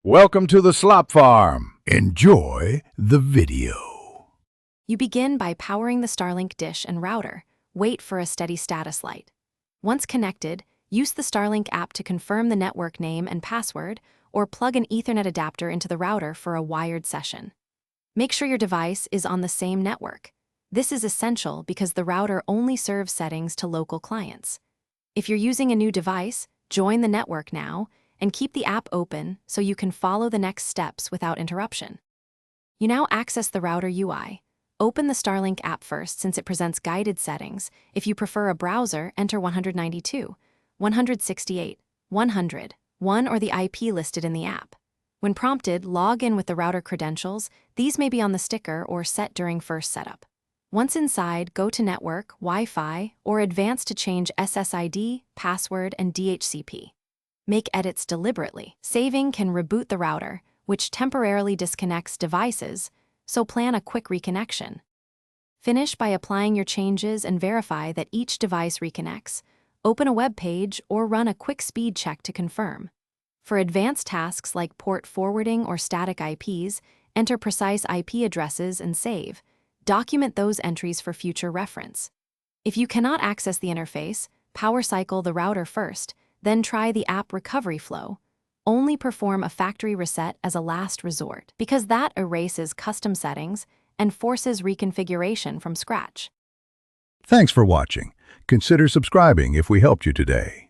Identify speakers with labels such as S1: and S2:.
S1: Welcome to the Slop Farm. Enjoy the video.
S2: You begin by powering the Starlink dish and router. Wait for a steady status light. Once connected, use the Starlink app to confirm the network name and password, or plug an Ethernet adapter into the router for a wired session. Make sure your device is on the same network. This is essential because the router only serves settings to local clients. If you're using a new device, join the network now and keep the app open so you can follow the next steps without interruption. You now access the router UI. Open the Starlink app first since it presents guided settings. If you prefer a browser, enter 192, 168, 100, 1 or the IP listed in the app. When prompted, log in with the router credentials. These may be on the sticker or set during first setup. Once inside, go to Network, Wi-Fi, or Advanced to change SSID, password, and DHCP. Make edits deliberately. Saving can reboot the router, which temporarily disconnects devices, so plan a quick reconnection. Finish by applying your changes and verify that each device reconnects. Open a web page or run a quick speed check to confirm. For advanced tasks like port forwarding or static IPs, enter precise IP addresses and save. Document those entries for future reference. If you cannot access the interface, power cycle the router first, then try the app recovery flow. Only perform a factory reset as a last resort, because that erases custom settings and forces reconfiguration from scratch.
S1: Thanks for watching. Consider subscribing if we helped you today.